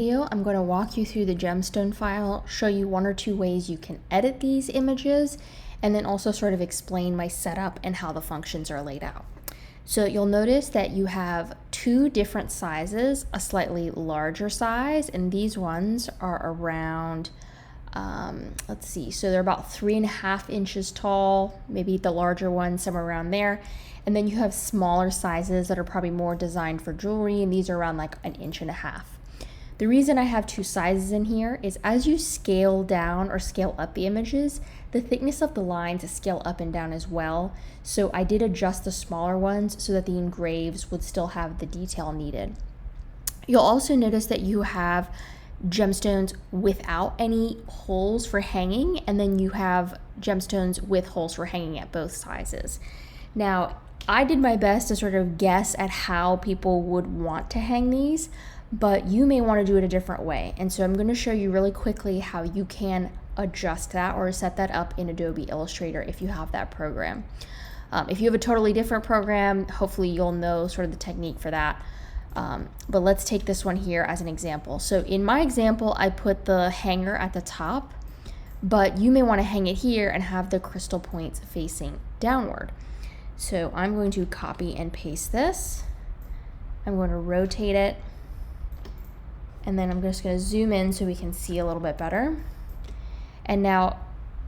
Video, I'm going to walk you through the Gemstone file, show you one or two ways you can edit these images, and then also sort of explain my setup and how the functions are laid out. So you'll notice that you have two different sizes, a slightly larger size, and these ones are around, let's see, so they're about 3.5 inches tall, maybe the larger one somewhere around there. And then you have smaller sizes that are probably more designed for jewelry, and these are around like 1.5 inches. The reason I have two sizes in here is as you scale down or scale up the images, the thickness of the lines scale up and down as well. So I did adjust the smaller ones so that the engraves would still have the detail needed. You'll also notice that you have gemstones without any holes for hanging, and then you have gemstones with holes for hanging at both sizes. Now, I did my best to sort of guess at how people would want to hang these, but you may want to do it a different way. And so I'm going to show you really quickly how you can adjust that or set that up in Adobe Illustrator if you have that program. If you have a totally different program, hopefully you'll know sort of the technique for that. But let's take this one here as an example. So in my example, I put the hanger at the top, but you may want to hang it here and have the crystal points facing downward. So I'm going to copy and paste this. I'm going to rotate it. And then I'm just going to zoom in so we can see a little bit better. And now,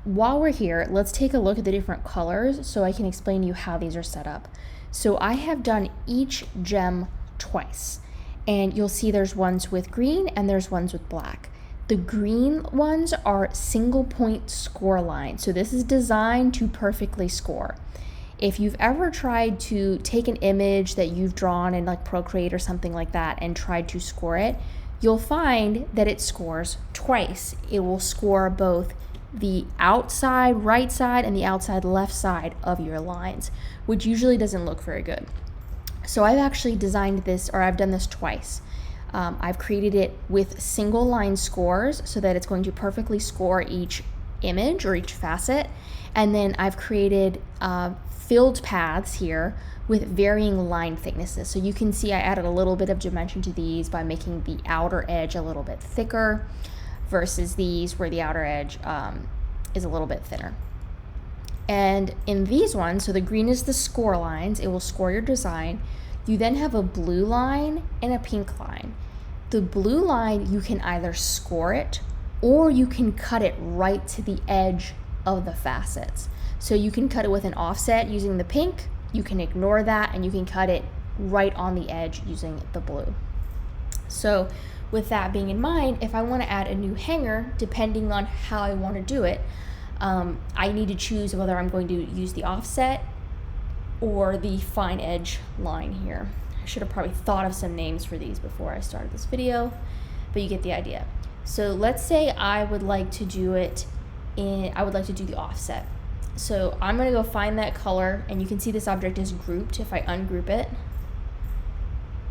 while we're here, let's take a look at the different colors so I can explain to you how these are set up. So I have done each gem twice. And you'll see there's ones with green and there's ones with black. The green ones are single point score lines. So this is designed to perfectly score. If you've ever tried to take an image that you've drawn in like Procreate or something like that and tried to score it, you'll find that it scores twice. It will score both the outside right side and the outside left side of your lines, which usually doesn't look very good. So I've actually designed this, or I've done this twice. I've created it with single line scores so that it's going to perfectly score each image or each facet. And then I've created filled paths here with varying line thicknesses. So you can see I added a little bit of dimension to these by making the outer edge a little bit thicker versus these where the outer edge is a little bit thinner. And in these ones, so the green is the score lines, it will score your design. You then have a blue line and a pink line. The blue line, you can either score it or you can cut it right to the edge of the facets. So you can cut it with an offset using the pink, you can ignore that, and you can cut it right on the edge using the blue. So with that being in mind, if I want to add a new hanger, depending on how I want to do it, I need to choose whether I'm going to use the offset or the fine edge line here. I should have probably thought of some names for these before I started this video, but you get the idea. So let's say I would like to do it I would like to do the offset. So I'm going to go find that color, and you can see this object is grouped. If I ungroup it,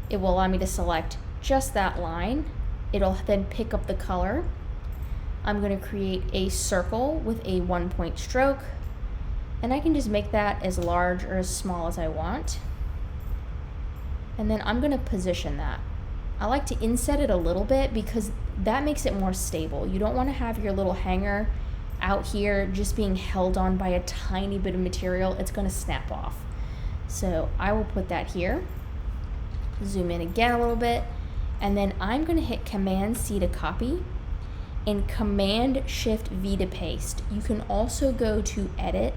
it will allow me to select just that line. It'll then pick up the color. I'm going to create a circle with a 1-point stroke, and I can just make that as large or as small as I want. And then I'm going to position that. I like to inset it a little bit because that makes it more stable. You don't want to have your little hanger out here just being held on by a tiny bit of material. It's going to snap off. So I will put that here, zoom in again a little bit, and then I'm going to hit Command C to copy and Command Shift V to paste. You can also go to Edit,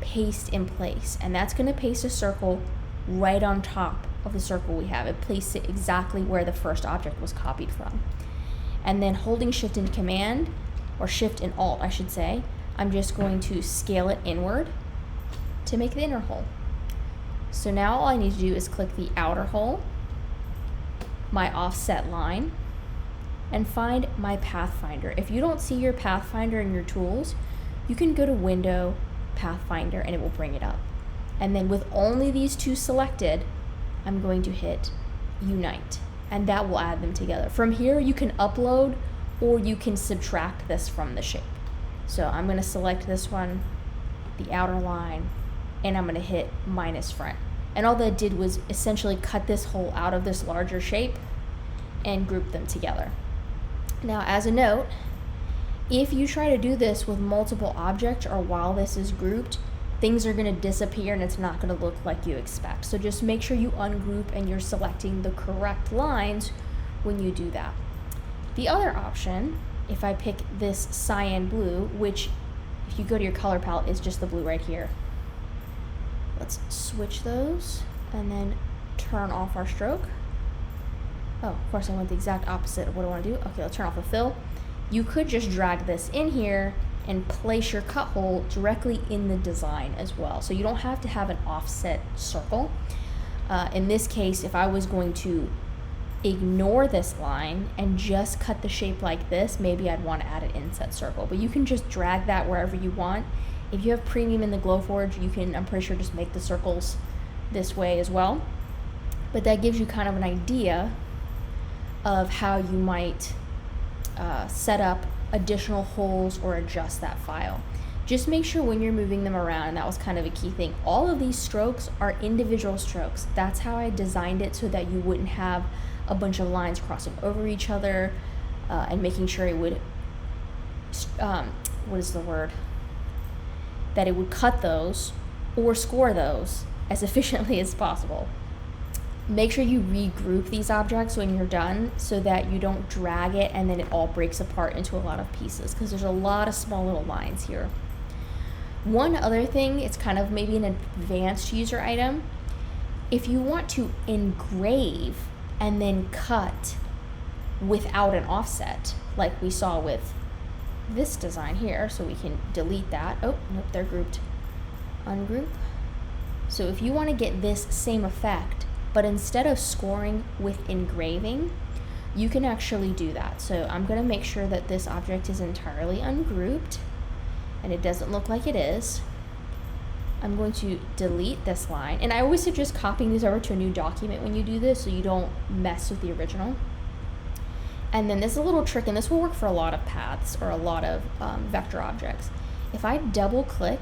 Paste in Place, and that's going to paste a circle right on top of the circle we have. It placed it exactly where the first object was copied from. And then holding Shift and Command, or Shift and Alt I should say, I'm just going to scale it inward to make the inner hole. So now all I need to do is click the outer hole, my offset line, and find my Pathfinder. If you don't see your Pathfinder in your tools, you can go to Window, Pathfinder, and it will bring it up. And then with only these two selected, I'm going to hit Unite, and that will add them together. From here, you can upload or you can subtract this from the shape. So I'm going to select this one, the outer line, and I'm going to hit minus front. And all that did was essentially cut this hole out of this larger shape and group them together. Now, as a note, if you try to do this with multiple objects or while this is grouped, things are going to disappear and it's not going to look like you expect. So just make sure you ungroup and you're selecting the correct lines when you do that. The other option, if I pick this cyan blue, which if you go to your color palette is just the blue right here. Let's switch those and then turn off our stroke. Oh, of course I went the exact opposite of what I want to do. Okay, let's turn off the fill. You could just drag this in here and place your cut hole directly in the design as well. So you don't have to have an offset circle. In this case, if I was going to ignore this line and just cut the shape like this, maybe I'd want to add an inset circle. But you can just drag that wherever you want. If you have premium in the Glowforge, you can, I'm pretty sure, just make the circles this way as well. But that gives you kind of an idea of how you might set up additional holes or adjust that file. Just make sure when you're moving them around, and that was kind of a key thing, all of these strokes are individual strokes. That's how I designed it, so that you wouldn't have a bunch of lines crossing over each other and making sure it would, that it would cut those or score those as efficiently as possible. Make sure you regroup these objects when you're done so that you don't drag it and then it all breaks apart into a lot of pieces, because there's a lot of small little lines here. One other thing, it's kind of maybe an advanced user item. If you want to engrave and then cut without an offset, like we saw with this design here, so we can delete that. Oh, nope, they're grouped. Ungroup. So if you want to get this same effect, but instead of scoring with engraving, you can actually do that. So I'm going to make sure that this object is entirely ungrouped and it doesn't look like it is. I'm going to delete this line, and I always suggest copying these over to a new document when you do this so you don't mess with the original. And then there's a little trick, and this will work for a lot of paths or a lot of vector objects. If I double click,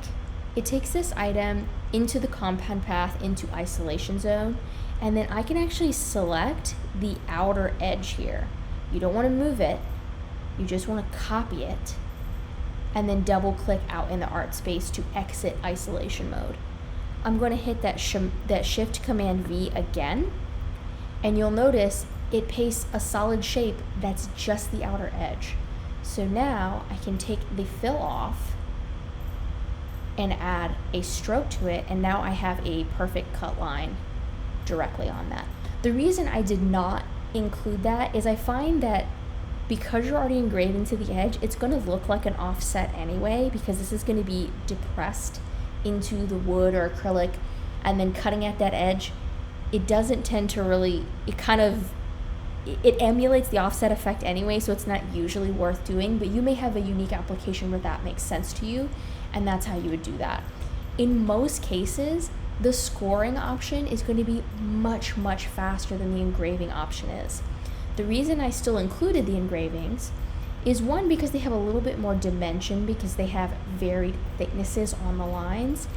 it takes this item into the compound path into isolation zone, and then I can actually select the outer edge here. You don't want to move it, you just want to copy it, and then double click out in the art space to exit isolation mode. I'm going to hit that Shift Command V again, and you'll notice it pastes a solid shape that's just the outer edge. So now I can take the fill off and add a stroke to it, and now I have a perfect cut line directly on that. The reason I did not include that is I find that because you're already engraving to the edge, it's going to look like an offset anyway, because this is going to be depressed into the wood or acrylic, and then cutting at that edge, it doesn't tend to really, it emulates the offset effect anyway, so it's not usually worth doing, but you may have a unique application where that makes sense to you, and that's how you would do that. In most cases, the scoring option is going to be much, much faster than the engraving option is. The reason I still included the engravings is, one, because they have a little bit more dimension because they have varied thicknesses on the lines,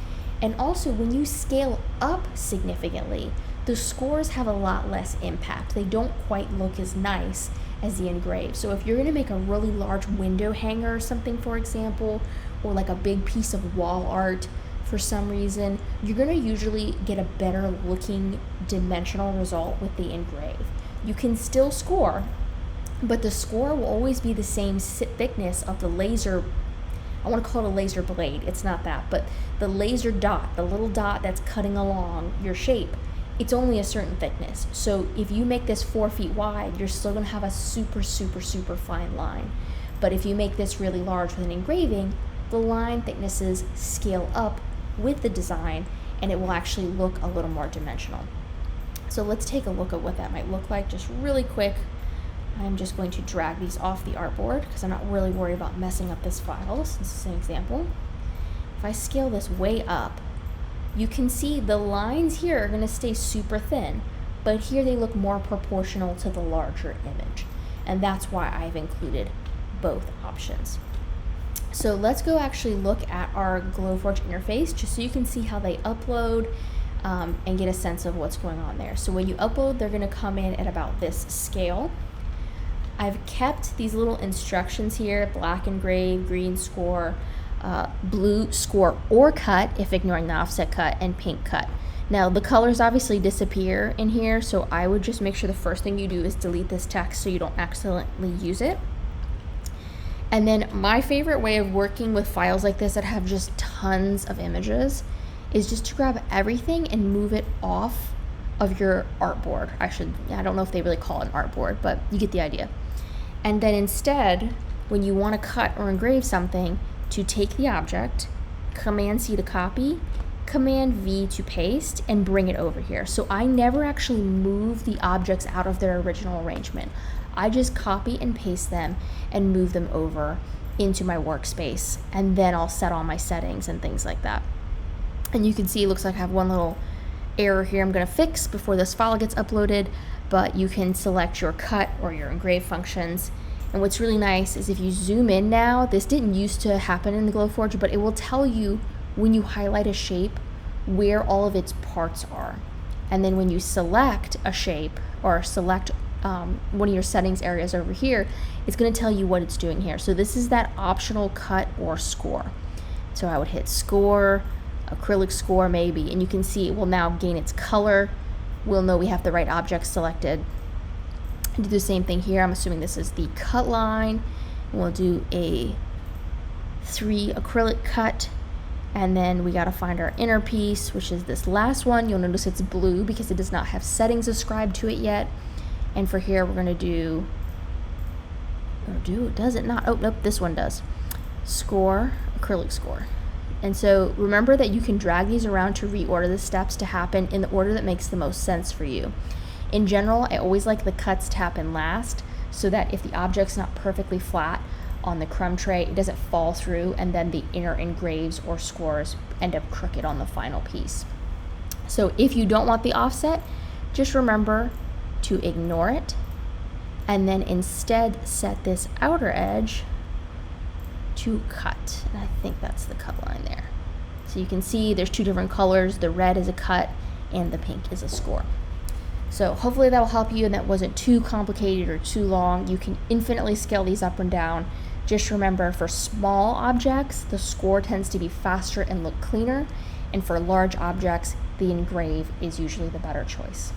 and also when you scale up significantly, the scores have a lot less impact. They don't quite look as nice as the engraved. So if you're going to make a really large window hanger or something, for example, or like a big piece of wall art for some reason, you're going to usually get a better looking dimensional result with the engrave. You can still score, but the score will always be the same thickness of the laser. I want to call it a laser blade. It's not that, but the laser dot, the little dot that's cutting along your shape, it's only a certain thickness. So if you make this 4 feet wide, you're still going to have a super, super, super fine line. But if you make this really large with an engraving, the line thicknesses scale up with the design, and it will actually look a little more dimensional. So let's take a look at what that might look like just really quick. I'm just going to drag these off the artboard because I'm not really worried about messing up this file, since this is an example. If I scale this way up, you can see the lines here are going to stay super thin, but here they look more proportional to the larger image. And that's why I've included both options. So let's go actually look at our Glowforge interface just so you can see how they upload and get a sense of what's going on there. So when you upload, they're going to come in at about this scale. I've kept these little instructions here: black engrave, green score, blue score or cut if ignoring the offset cut, and pink cut. Now the colors obviously disappear in here, so I would just make sure the first thing you do is delete this text so you don't accidentally use it. And then my favorite way of working with files like this that have just tons of images is just to grab everything and move it off of your artboard. I don't know if they really call it an artboard, but you get the idea. And then instead, when you want to cut or engrave something, to take the object, Command C to copy, Command V to paste, and bring it over here. So I never actually move the objects out of their original arrangement. I just copy and paste them and move them over into my workspace, and then I'll set all my settings and things like that. And you can see it looks like I have one little error here I'm going to fix before this file gets uploaded, but you can select your cut or your engrave functions. And what's really nice is if you zoom in now, this didn't used to happen in the Glowforge, but it will tell you when you highlight a shape where all of its parts are. And then when you select a shape or select one of your settings areas over here, it's going to tell you what it's doing here. So this is that optional cut or score. So I would hit score, acrylic score maybe, and you can see it will now gain its color. We'll know we have the right object selected. Do the same thing here. I'm assuming this is the cut line. We'll do a 3 acrylic cut, and then we got to find our inner piece, which is this last one. You'll notice it's blue because it does not have settings ascribed to it yet. And for here we're going to do, does it not? Oh nope, this one does. Score, acrylic score. And so remember that you can drag these around to reorder the steps to happen in the order that makes the most sense for you. In general, I always like the cuts to happen last, so that if the object's not perfectly flat on the crumb tray, it doesn't fall through and then the inner engraves or scores end up crooked on the final piece. So if you don't want the offset, just remember to ignore it and then instead set this outer edge to cut. And I think that's the cut line there. So you can see there's 2 different colors. The red is a cut and the pink is a score. So hopefully that will help you and that wasn't too complicated or too long. You can infinitely scale these up and down. Just remember, for small objects, the score tends to be faster and look cleaner. And for large objects, the engrave is usually the better choice.